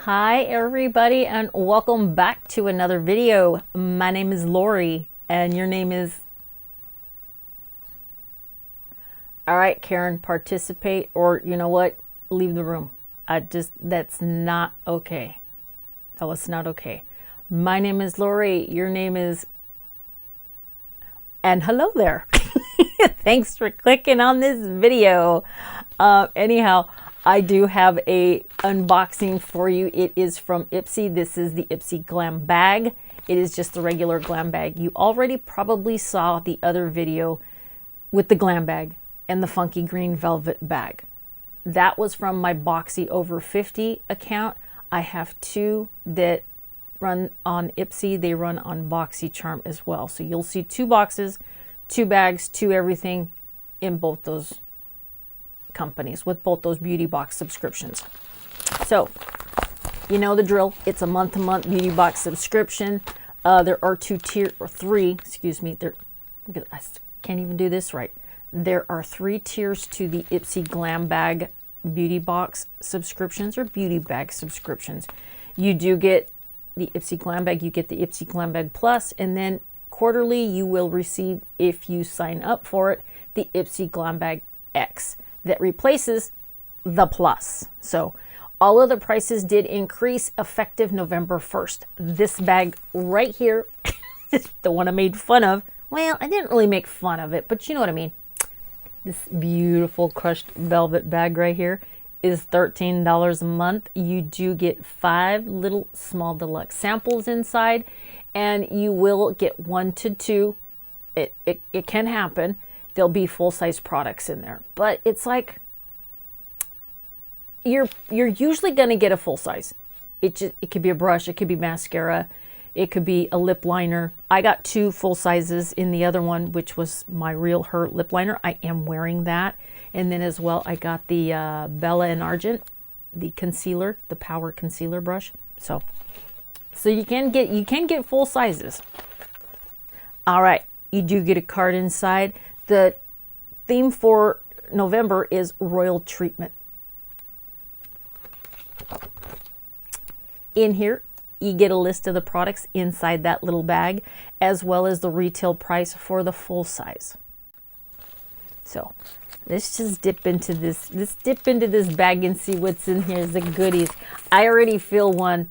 Hi everybody, and welcome back to another video. My name is Lori and your name is... Alright Karen, participate, or you know what, leave the room. That's not okay. That was not okay. My name is Lori, your name is... And hello there. Thanks for clicking on this video. Anyhow, I do have a unboxing for you. It is from IPSY. This is the IPSY Glam bag. It is just the regular Glam bag. You already probably saw the other video with the Glam bag and the funky green velvet bag. That was from my Boxy Over 50 account. I have two that run on IPSY. They run on BoxyCharm as well. So you'll see two boxes, two bags, two everything in both those companies with both those beauty box subscriptions. So you know the drill. It's a month-to-month beauty box subscription. There are three, excuse me, I can't even do this right. There are 3 tiers to the IPSY Glam bag beauty box subscriptions or beauty bag subscriptions. You do get the IPSY Glam bag, you get the IPSY Glam bag plus, and then quarterly you will receive, if you sign up for it, the IPSY Glam bag X that replaces the plus. So all of the prices did increase effective November 1st. This bag right here, the one I made fun of. Well, I didn't really make fun of it, but you know what I mean. This beautiful crushed velvet bag right here is $13 a month. You do get 5 little small deluxe samples inside, and you will get 1 to 2. It can happen. There'll be full-size products in there, but it's like you're usually going to get a full size. It could be a brush, it could be mascara, it could be a lip liner. I got 2 full sizes in the other one, which was my Real Her lip liner. I am wearing that. And then as well, I got the Bella and Argent, the concealer, the power concealer brush. So you can get full sizes. All right, you do get a card inside. The theme for November is Royal Treatment. In here, you get a list of the products inside that little bag, as well as the retail price for the full size. So let's just dip into this. Let's dip into this bag and see what's in here. The goodies. I already feel one.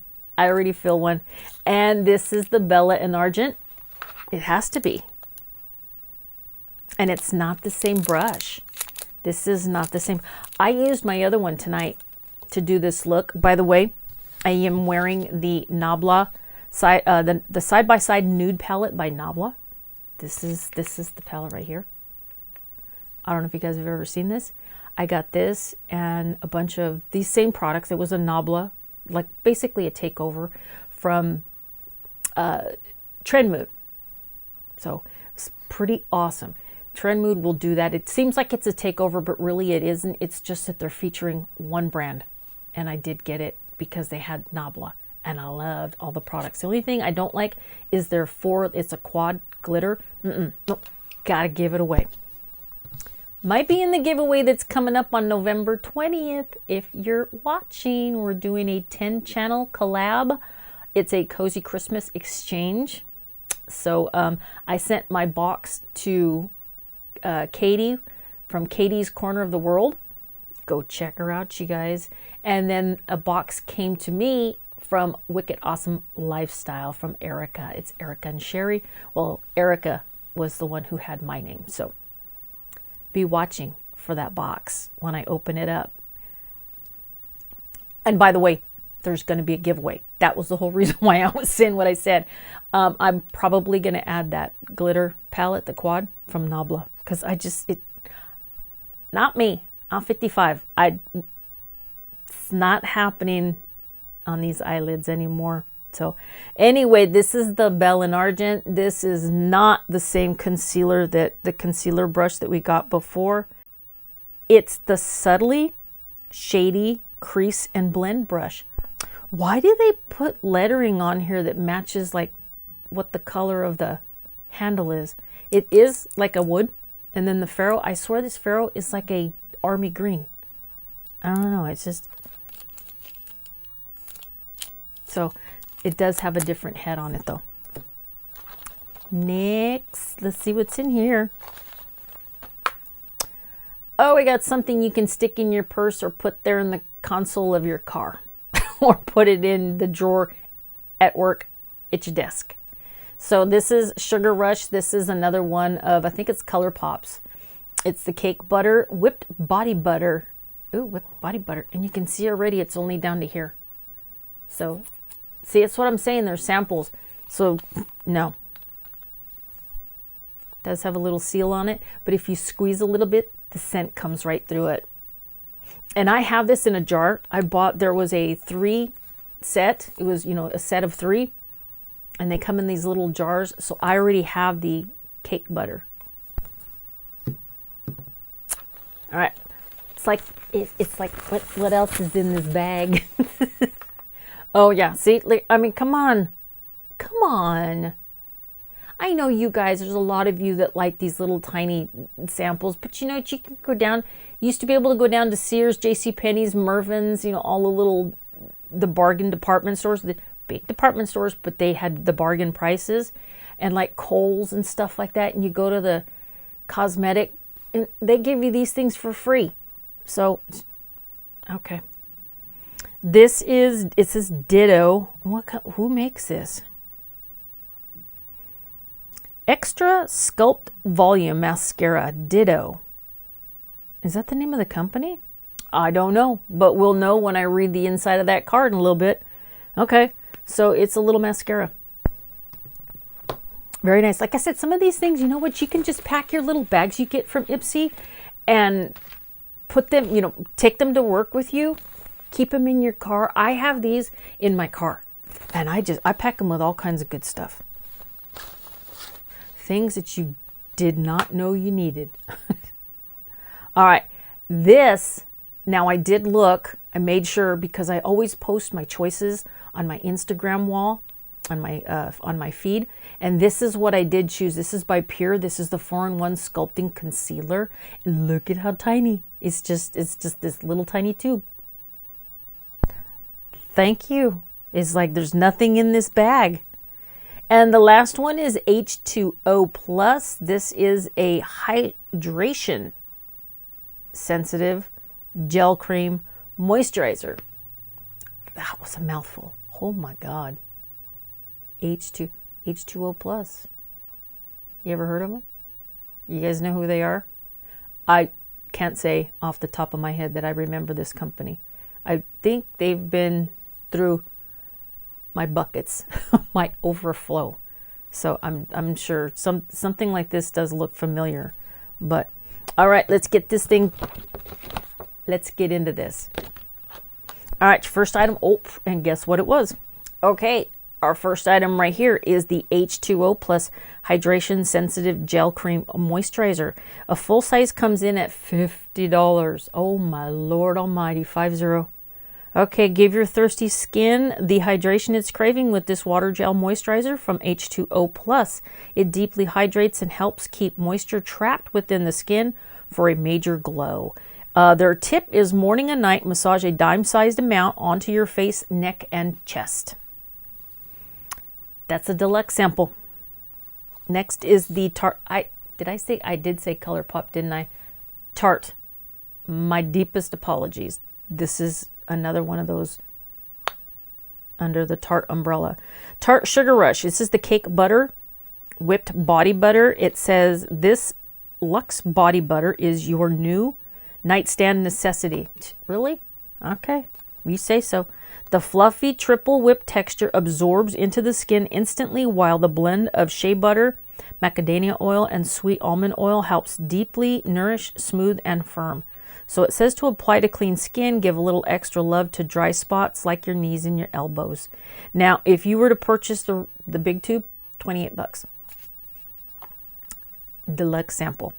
And this is the Bella and Argent. It has to be. And it's not the same brush. This is not the same. I used my other one tonight to do this look. By the way, I am wearing the Nabla side, the side-by-side nude palette by Nabla. This is the palette right here. I don't know if you guys have ever seen this. I got this and a bunch of these same products. It was a Nabla, like basically a takeover from Trend Mood. So it's pretty awesome. Trend Mood will do that. It seems like it's a takeover, but really it isn't. It's just that they're featuring one brand. And I did get it because they had Nabla. And I loved all the products. The only thing I don't like is it's a quad glitter. Nope. Gotta give it away. Might be in the giveaway that's coming up on November 20th. If you're watching, we're doing a 10-channel collab. It's a Cozy Christmas exchange. So I sent my box to Katie from Katie's Corner of the World. Go check her out, you guys. And then a box came to me from Wicked Awesome Lifestyle from Erica. It's Erica and Sherry. Well, Erica was the one who had my name. So be watching for that box when I open it up. And by the way, there's going to be a giveaway. That was the whole reason why I was saying what I said. I'm probably going to add that glitter palette, the quad from Nabla, because not me. I'm 55. It's not happening on these eyelids anymore. So anyway, this is the Bella and Argent. This is not the same concealer the concealer brush that we got before. It's the Subtly Shady Crease and Blend brush. Why do they put lettering on here that matches like what the color of the handle is? It is like a wood, and then the ferrule, I swear this ferrule is like a army green. I don't know, it's just So it does have a different head on it though. Next, let's see what's in here. Oh, we got something you can stick in your purse or put there in the console of your car or put it in the drawer at work at your desk. So this is Sugar Rush. This is another one of, I think it's Color Pops. It's the cake butter, whipped body butter. Ooh, whipped body butter. And you can see already it's only down to here. So, see, it's what I'm saying. There's samples. So, no. It does have a little seal on it. But if you squeeze a little bit, the scent comes right through it. And I have this in a jar. I bought, there was a 3 set. It was, you know, a set of 3. And they come in these little jars. So I already have the cake butter. All right. It's like what else is in this bag? Oh yeah, see, I mean, come on. I know you guys, there's a lot of you that like these little tiny samples, but you know what, you can go down, you used to be able to go down to Sears, JCPenney's, Mervyn's, you know, all the bargain department stores, the big department stores, but they had the bargain prices, and like Kohl's and stuff like that, and you go to the cosmetic, and they give you these things for free. So, okay. This is, it says Ditto. Who makes this? Extra Sculpt Volume Mascara, Ditto. Is that the name of the company? I don't know, but we'll know when I read the inside of that card in a little bit. Okay, so it's a little mascara. Very nice. Like I said, some of these things, you know what, you can just pack your little bags you get from IPSY and put them, you know, take them to work with you. Keep them in your car. I have these in my car, and I pack them with all kinds of good stuff. Things that you did not know you needed. All right, this, now I did look, I made sure, because I always post my choices on my Instagram wall, on my feed, and this is what I did choose. This is by Pure. This is the 4-in-1 Sculpting Concealer. And look at how tiny. It's just this little tiny tube. Thank you. It's like there's nothing in this bag. And the last one is H2O Plus. This is a hydration sensitive gel cream moisturizer. That was a mouthful. Oh my God. H2O Plus. You ever heard of them? You guys know who they are? I can't say off the top of my head that I remember this company. I think they've been through my buckets, my overflow. So I'm sure something like this does look familiar. But all right, let's get this thing. Let's get into this. All right, first item. Oh, and guess what it was? Okay, our first item right here is the H2O Plus Hydration Sensitive Gel Cream Moisturizer. A full size comes in at $50. Oh my Lord Almighty, 50. Okay, give your thirsty skin the hydration it's craving with this water gel moisturizer from H2O Plus. It deeply hydrates and helps keep moisture trapped within the skin for a major glow. Their tip is morning and night, massage a dime-sized amount onto your face, neck, and chest. That's a deluxe sample. Next is the Tarte. I did say Color Pop, didn't I? Tarte. My deepest apologies. This is another one of those under the Tarte umbrella. Tarte Sugar Rush. This is the cake butter, whipped body butter. It says this Luxe body butter is your new nightstand necessity. Really? Okay, you say so. The fluffy triple whip texture absorbs into the skin instantly, while the blend of shea butter, macadamia oil, and sweet almond oil helps deeply nourish, smooth, and firm. So it says to apply to clean skin, give a little extra love to dry spots like your knees and your elbows. Now, if you were to purchase the big tube, $28. Deluxe Sample.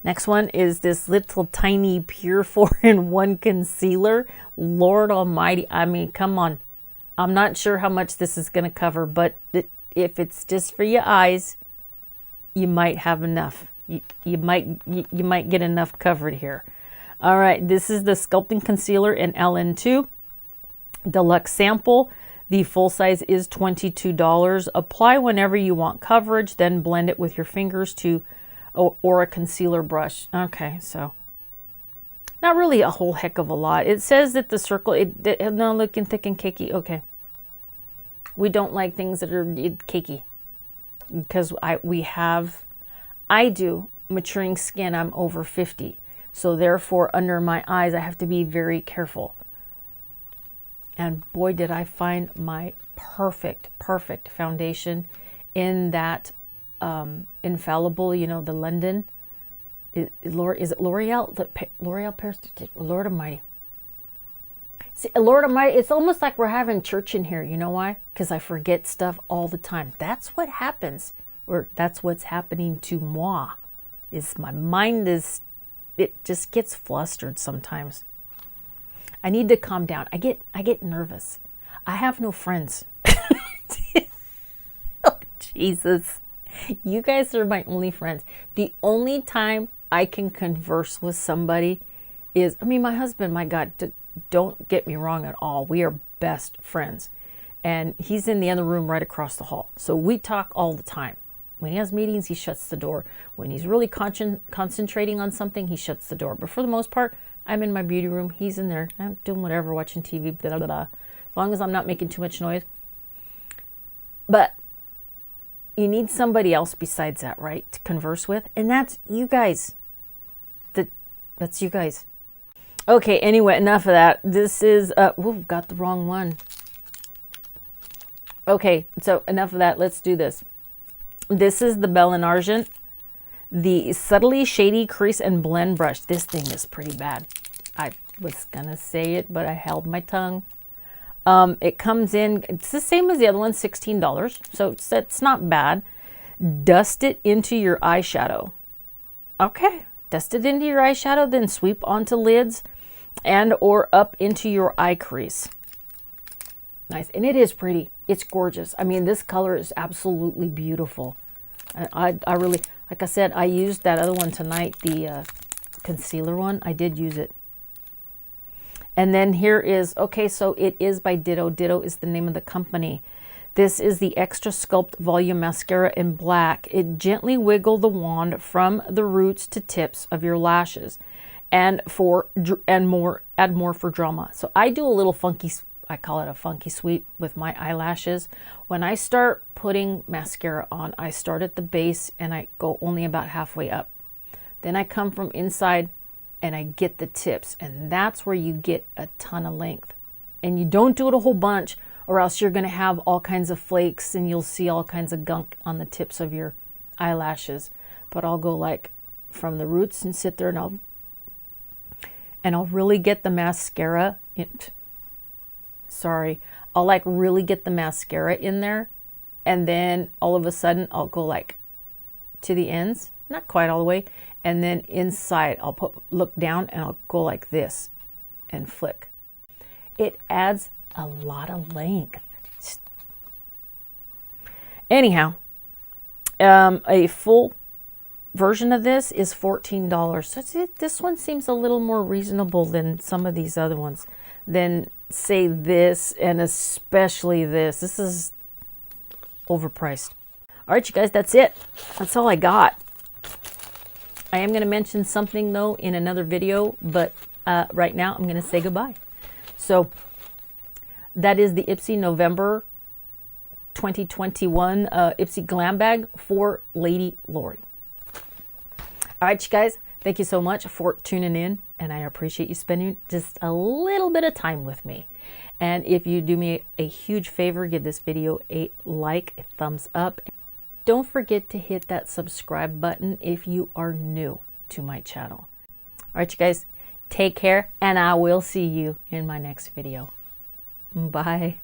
Next one is this little tiny Pure 4-in-1 concealer. Lord Almighty, I mean, come on. I'm not sure how much this is going to cover, but if it's just for your eyes, you might have enough. You might get enough covered here. All right, this is the Sculpting Concealer in LN2. Deluxe Sample. The full size is $22. Apply whenever you want coverage, then blend it with your fingers or a concealer brush. Okay, so not really a whole heck of a lot. It says that the circle, no, looking thick and cakey. Okay. We don't like things that are cakey because I do maturing skin. I'm over 50. So therefore, under my eyes, I have to be very careful. And boy, did I find my perfect foundation in that infallible, you know, the London. Is it L'Oreal? L'Oreal Paris? Lord Almighty. See, Lord Almighty, it's almost like we're having church in here. You know why? Because I forget stuff all the time. That's what happens. Or that's what's happening to moi. Is my mind it just gets flustered sometimes. I need to calm down. I get nervous. I have no friends. Oh, Jesus. You guys are my only friends. The only time I can converse with somebody is, I mean, my husband, my God, don't get me wrong at all. We are best friends. And he's in the other room right across the hall. So we talk all the time. When he has meetings, he shuts the door. When he's really concentrating on something, he shuts the door. But for the most part, I'm in my beauty room. He's in there. I'm doing whatever, watching TV, blah, blah, blah. As long as I'm not making too much noise. But you need somebody else besides that, right? To converse with. And that's you guys. That's you guys. Okay, anyway, enough of that. This is, got the wrong one. Okay, so enough of that. Let's do this. This is the Belle en Argent, the Subtly Shady Crease and Blend Brush. This thing is pretty bad. I was going to say it, but I held my tongue. It comes in, it's the same as the other one, $16. So it's not bad. Dust it into your eyeshadow. Okay, dust it into your eyeshadow, then sweep onto lids and or up into your eye crease. Nice, and it is pretty. It's gorgeous. I mean, this color is absolutely beautiful. I really, like I said, I used that other one tonight, the concealer one. I did use it. And then here is, okay, so it is by Ditto. Ditto is the name of the company. This is the Extra Sculpt Volume Mascara in black. It gently wiggle the wand from the roots to tips of your lashes, and add more for drama. So I do a little funky, I call it a funky sweep with my eyelashes. When I start putting mascara on, I start at the base and I go only about halfway up. Then I come from inside and I get the tips, and that's where you get a ton of length. And you don't do it a whole bunch, or else you're going to have all kinds of flakes and you'll see all kinds of gunk on the tips of your eyelashes. But I'll go like from the roots and sit there and I'll really get the mascara in. Sorry, I'll like really get the mascara in there, and then all of a sudden I'll go like to the ends, not quite all the way, and then inside I'll look down and I'll go like this and flick. It adds a lot of length. Anyhow, a full version of this is $14. So this one seems a little more reasonable than some of these other ones. Than say this, and especially this. This is overpriced. All right, you guys, that's it. That's all I got. I am going to mention something though in another video, but right now I'm going to say goodbye. So that is the IPSY November 2021 IPSY Glam Bag for Lady Lori. All right, you guys, thank you so much for tuning in, and I appreciate you spending just a little bit of time with me. And if you do me a huge favor, give this video a like, a thumbs up. Don't forget to hit that subscribe button if you are new to my channel. All right, you guys, take care, and I will see you in my next video. Bye.